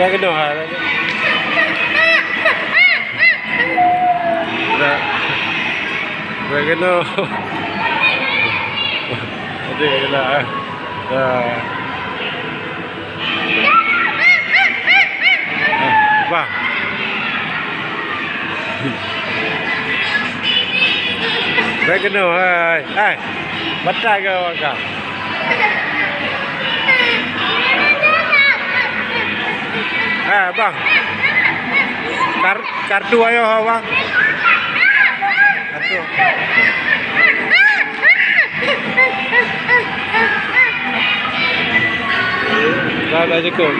Dah kena ha. Dah kena. Ada lah. Dah. Bang. Dah kena hai. Hai. Batal ke orang kau? Bang. Kartu ayo bang. Kartu. Dah cukup.